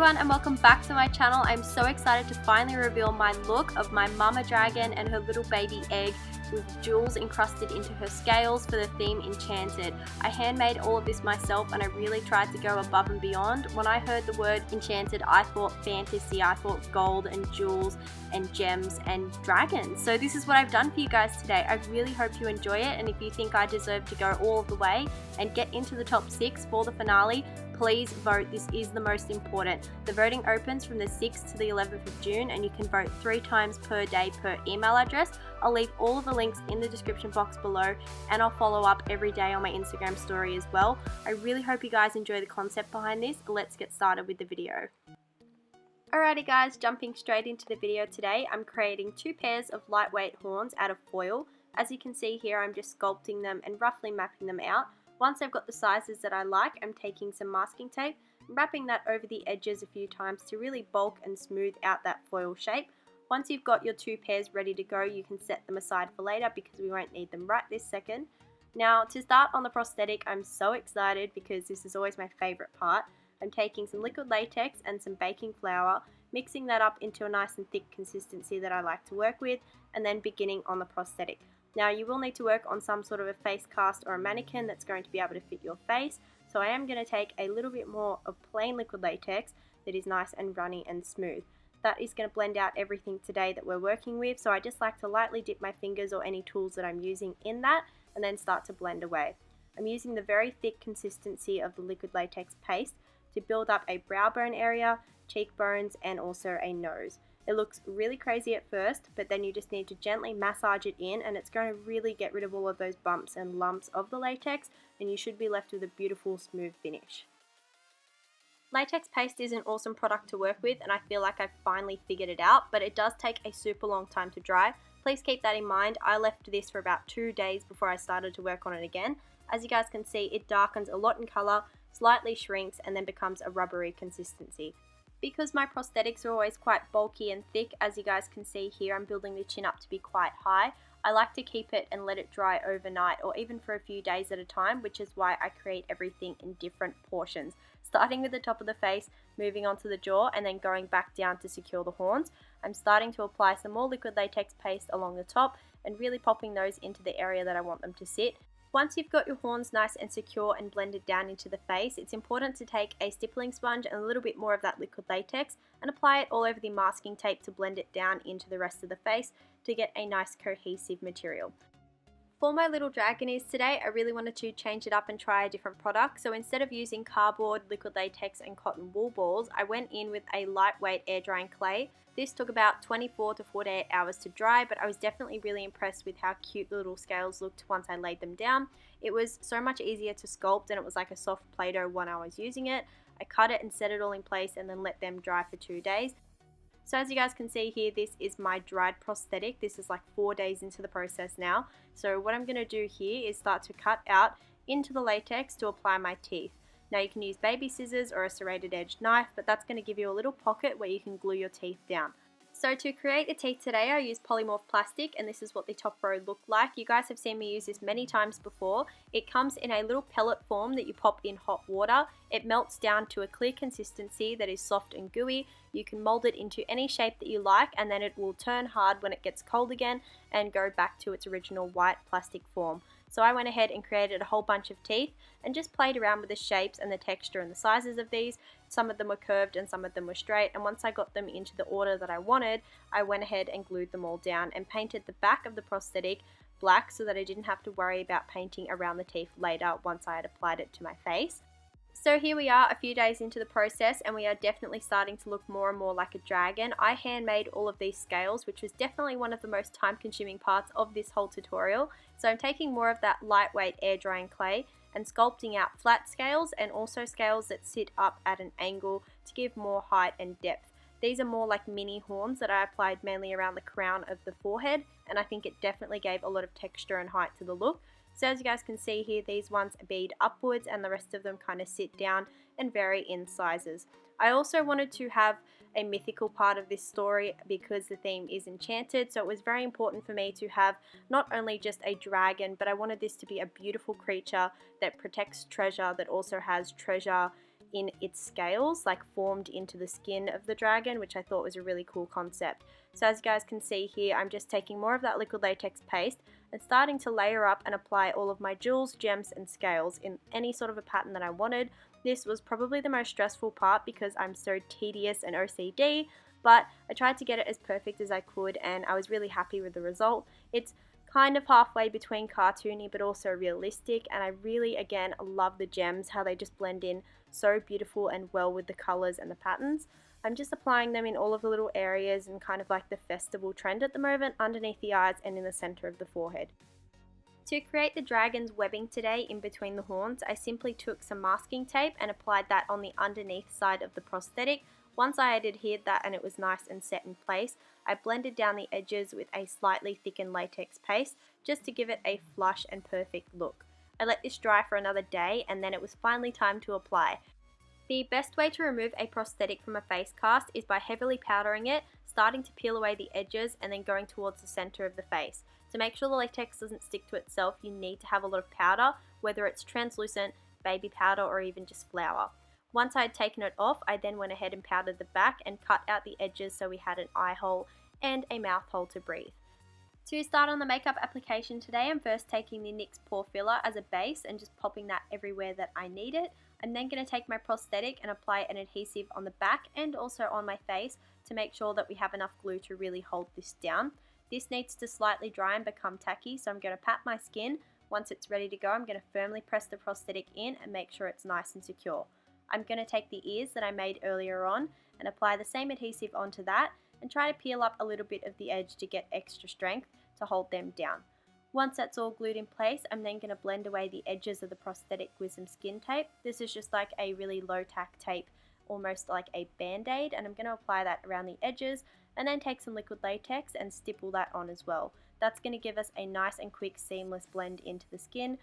everyone and welcome back to my channel. I'm so excited to finally reveal my look of my mama dragon and her little baby egg with jewels encrusted into her scales for the theme Enchanted. I handmade all of this myself and I really tried to go above and beyond. When I heard the word Enchanted, I thought fantasy, I thought gold and jewels and gems and dragons. So this is what I've done for you guys today. I really hope you enjoy it, and if you think I deserve to go all of the way and get into the top 6 for the finale, please vote. This is the most important. The voting opens from the 6th to the 11th of June and you can vote 3 times per day per email address. I'll leave all of the links in the description box below and I'll follow up every day on my Instagram story as well. I really hope you guys enjoy the concept behind this. Let's get started with the video. Alrighty guys, jumping straight into the video today, I'm creating 2 pairs of lightweight horns out of foil. As you can see here, I'm just sculpting them and roughly mapping them out. Once I've got the sizes that I like, I'm taking some masking tape and wrapping that over the edges a few times to really bulk and smooth out that foil shape. Once you've got your 2 pairs ready to go, you can set them aside for later because we won't need them right this second. Now to start on the prosthetic, I'm so excited because this is always my favorite part. I'm taking some liquid latex and some baking flour, mixing that up into a nice and thick consistency that I like to work with, and then beginning on the prosthetic. Now you will need to work on some sort of a face cast or a mannequin that's going to be able to fit your face, so I am going to take a little bit more of plain liquid latex that is nice and runny and smooth. That is going to blend out everything today that we're working with, so I just like to lightly dip my fingers or any tools that I'm using in that and then start to blend away. I'm using the very thick consistency of the liquid latex paste to build up a brow bone area, cheekbones and also a nose. It looks really crazy at first, but then you just need to gently massage it in and it's going to really get rid of all of those bumps and lumps of the latex, and you should be left with a beautiful smooth finish. Latex paste is an awesome product to work with and I feel like I've finally figured it out, but it does take a super long time to dry. Please keep that in mind. I left this for about 2 days before I started to work on it again. As you guys can see, it darkens a lot in colour, slightly shrinks and then becomes a rubbery consistency. Because my prosthetics are always quite bulky and thick, as you guys can see here, I'm building the chin up to be quite high. I like to keep it and let it dry overnight or even for a few days at a time, which is why I create everything in different portions. Starting with the top of the face, moving on to the jaw and then going back down to secure the horns. I'm starting to apply some more liquid latex paste along the top and really popping those into the area that I want them to sit. Once you've got your horns nice and secure and blended down into the face, it's important to take a stippling sponge and a little bit more of that liquid latex and apply it all over the masking tape to blend it down into the rest of the face to get a nice cohesive material. For my little dragonis today, I really wanted to change it up and try a different product. So instead of using cardboard, liquid latex and cotton wool balls, I went in with a lightweight air drying clay. This took about 24 to 48 hours to dry, but I was definitely really impressed with how cute the little scales looked once I laid them down. It was so much easier to sculpt and it was like a soft Play-Doh when I was using it. I cut it and set it all in place and then let them dry for 2 days. So as you guys can see here, this is my dried prosthetic. This is like 4 days into the process now. So what I'm going to do here is start to cut out into the latex to apply my teeth. Now you can use baby scissors or a serrated edged knife, but that's going to give you a little pocket where you can glue your teeth down. So to create the teeth today, I used polymorph plastic and this is what the top row looked like. You guys have seen me use this many times before. It comes in a little pellet form that you pop in hot water. It melts down to a clear consistency that is soft and gooey. You can mold it into any shape that you like and then it will turn hard when it gets cold again and go back to its original white plastic form. So I went ahead and created a whole bunch of teeth and just played around with the shapes and the texture and the sizes of these. Some of them were curved and some of them were straight, and once I got them into the order that I wanted, I went ahead and glued them all down and painted the back of the prosthetic black so that I didn't have to worry about painting around the teeth later once I had applied it to my face. So here we are a few days into the process and we are definitely starting to look more and more like a dragon. I handmade all of these scales, which was definitely one of the most time consuming parts of this whole tutorial. So I'm taking more of that lightweight air drying clay and sculpting out flat scales and also scales that sit up at an angle to give more height and depth. These are more like mini horns that I applied mainly around the crown of the forehead, and I think it definitely gave a lot of texture and height to the look. So as you guys can see here, these ones bead upwards and the rest of them kind of sit down and vary in sizes. I also wanted to have a mythical part of this story because the theme is enchanted, so it was very important for me to have not only just a dragon, but I wanted this to be a beautiful creature that protects treasure, that also has treasure in its scales, like formed into the skin of the dragon, which I thought was a really cool concept. So as you guys can see here, I'm just taking more of that liquid latex paste and starting to layer up and apply all of my jewels, gems and scales in any sort of a pattern that I wanted. This was probably the most stressful part because I'm so tedious and OCD, but I tried to get it as perfect as I could and I was really happy with the result. It's kind of halfway between cartoony but also realistic, and I really again love the gems, how they just blend in so beautiful and well with the colors and the patterns. I'm just applying them in all of the little areas and kind of like the festival trend at the moment, underneath the eyes and in the center of the forehead. To create the dragon's webbing today in between the horns, I simply took some masking tape and applied that on the underneath side of the prosthetic. Once I had adhered that and it was nice and set in place, I blended down the edges with a slightly thickened latex paste just to give it a flush and perfect look. I let this dry for another day and then it was finally time to apply. The best way to remove a prosthetic from a face cast is by heavily powdering it, starting to peel away the edges and then going towards the center of the face. To make sure the latex doesn't stick to itself, you need to have a lot of powder, whether it's translucent, baby powder or even just flour. Once I had taken it off, I then went ahead and powdered the back and cut out the edges so we had an eye hole and a mouth hole to breathe. To start on the makeup application today, I'm first taking the NYX Pore Filler as a base and just popping that everywhere that I need it. I'm then going to take my prosthetic and apply an adhesive on the back and also on my face to make sure that we have enough glue to really hold this down. This needs to slightly dry and become tacky, so I'm going to pat my skin. Once it's ready to go, I'm going to firmly press the prosthetic in and make sure it's nice and secure. I'm going to take the ears that I made earlier on and apply the same adhesive onto that and try to peel up a little bit of the edge to get extra strength to hold them down. Once that's all glued in place, I'm then going to blend away the edges of the prosthetic with some skin tape. This is just like a really low tack tape, almost like a band-aid, and I'm going to apply that around the edges and then take some liquid latex and stipple that on as well. That's going to give us a nice and quick seamless blend into the skin.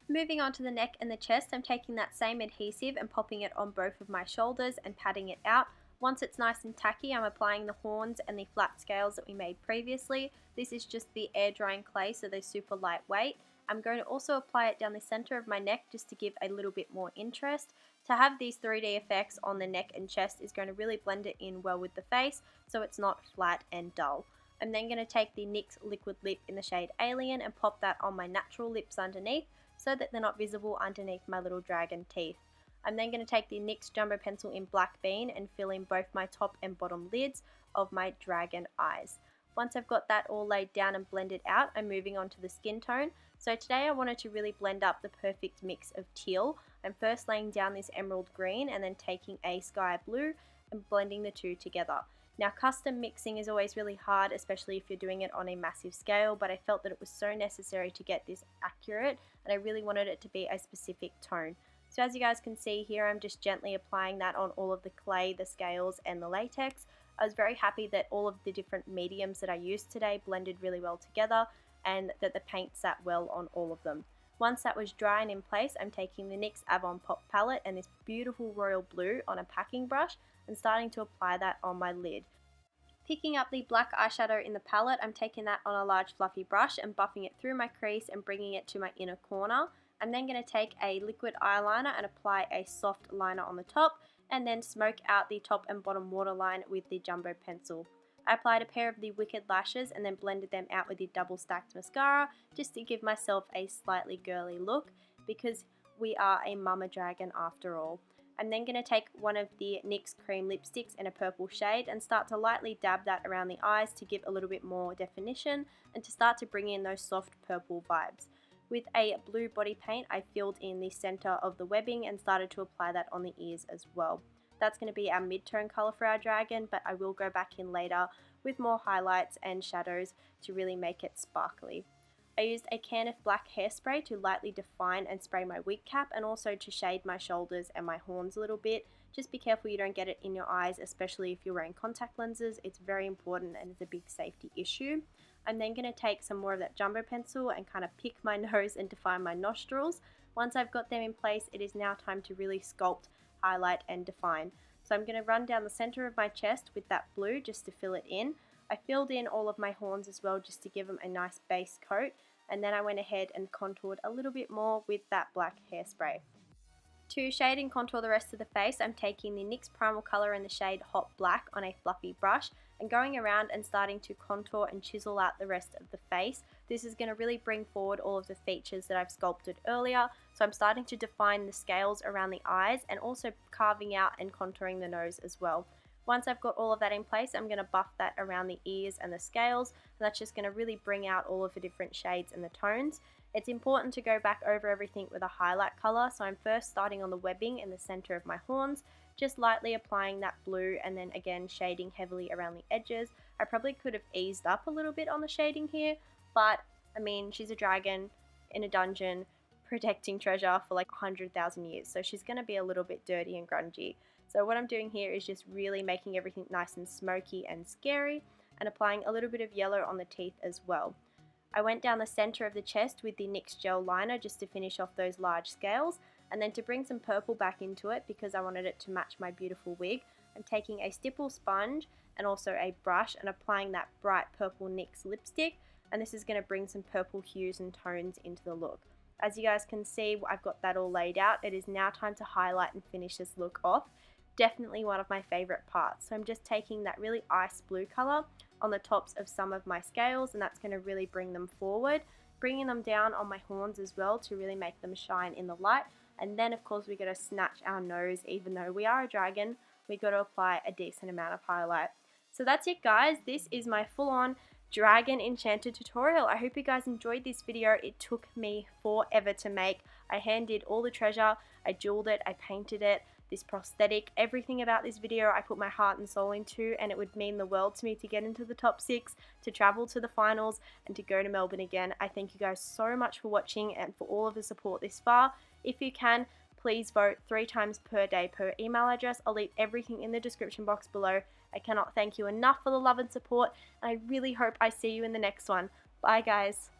Moving on to the neck and the chest, I'm taking that same adhesive and popping it on both of my shoulders and patting it out. Once it's nice and tacky, I'm applying the horns and the flat scales that we made previously. This is just the air drying clay, so they're super lightweight. I'm going to also apply it down the center of my neck just to give a little bit more interest. To have these 3D effects on the neck and chest is going to really blend it in well with the face, so it's not flat and dull. I'm then going to take the NYX Liquid Lip in the shade Alien and pop that on my natural lips underneath so that they're not visible underneath my little dragon teeth. I'm then going to take the NYX Jumbo Pencil in Black Bean and fill in both my top and bottom lids of my dragon eyes. Once I've got that all laid down and blended out, I'm moving on to the skin tone. So today I wanted to really blend up the perfect mix of teal. I'm first laying down this emerald green and then taking a sky blue and blending the two together. Now, custom mixing is always really hard, especially if you're doing it on a massive scale, but I felt that it was so necessary to get this accurate and I really wanted it to be a specific tone. So as you guys can see here, I'm just gently applying that on all of the clay, the scales and the latex. I was very happy that all of the different mediums that I used today blended really well together and that the paint sat well on all of them. Once that was dry and in place, I'm taking the NYX Avon Pop palette and this beautiful royal blue on a packing brush and starting to apply that on my lid. Picking up the black eyeshadow in the palette, I'm taking that on a large fluffy brush and buffing it through my crease and bringing it to my inner corner. I'm then going to take a liquid eyeliner and apply a soft liner on the top and then smoke out the top and bottom waterline with the Jumbo pencil. I applied a pair of the Wicked lashes and then blended them out with the double stacked mascara just to give myself a slightly girly look because we are a mama dragon after all. I'm then going to take one of the NYX cream lipsticks in a purple shade and start to lightly dab that around the eyes to give a little bit more definition and to start to bring in those soft purple vibes. With a blue body paint, I filled in the center of the webbing and started to apply that on the ears as well. That's going to be our mid-tone color for our dragon, but I will go back in later with more highlights and shadows to really make it sparkly. I used a can of black hairspray to lightly define and spray my wig cap and also to shade my shoulders and my horns a little bit. Just be careful you don't get it in your eyes, especially if you're wearing contact lenses. It's very important and it's a big safety issue. I'm then going to take some more of that Jumbo pencil and kind of pick my nose and define my nostrils. Once I've got them in place, it is now time to really sculpt, highlight and define. So I'm going to run down the center of my chest with that blue just to fill it in. I filled in all of my horns as well just to give them a nice base coat, and then I went ahead and contoured a little bit more with that black hairspray. To shade and contour the rest of the face, I'm taking the NYX Primal Colour in the shade Hot Black on a fluffy brush and going around and starting to contour and chisel out the rest of the face. This is going to really bring forward all of the features that I've sculpted earlier. So I'm starting to define the scales around the eyes and also carving out and contouring the nose as well. Once I've got all of that in place, I'm going to buff that around the ears and the scales, and that's just going to really bring out all of the different shades and the tones. It's important to go back over everything with a highlight color, so I'm first starting on the webbing in the center of my horns, just lightly applying that blue and then again shading heavily around the edges. I probably could have eased up a little bit on the shading here, but I mean, she's a dragon in a dungeon protecting treasure for like 100,000 years, so she's going to be a little bit dirty and grungy. So what I'm doing here is just really making everything nice and smoky and scary and applying a little bit of yellow on the teeth as well. I went down the center of the chest with the NYX gel liner just to finish off those large scales, and then to bring some purple back into it because I wanted it to match my beautiful wig, I'm taking a stipple sponge and also a brush and applying that bright purple NYX lipstick, and this is going to bring some purple hues and tones into the look. As you guys can see, I've got that all laid out. It is now time to highlight and finish this look off. Definitely one of my favorite parts. So I'm just taking that really ice blue color on the tops of some of my scales, and that's going to really bring them forward, bringing them down on my horns as well to really make them shine in the light. And then of course we got to snatch our nose. Even though we are a dragon, we got to apply a decent amount of highlight. So that's it guys, this is my full-on Dragon Enchanted tutorial. I hope you guys enjoyed this video. It took me forever to make. I hand did all the treasure, I jeweled it, I painted it, this prosthetic, everything about this video I put my heart and soul into, and it would mean the world to me to get into the top 6, to travel to the finals, and to go to Melbourne again. I thank you guys so much for watching and for all of the support this far. If you can, please vote 3 times per day per email address. I'll leave everything in the description box below. I cannot thank you enough for the love and support, and I really hope I see you in the next one. Bye guys.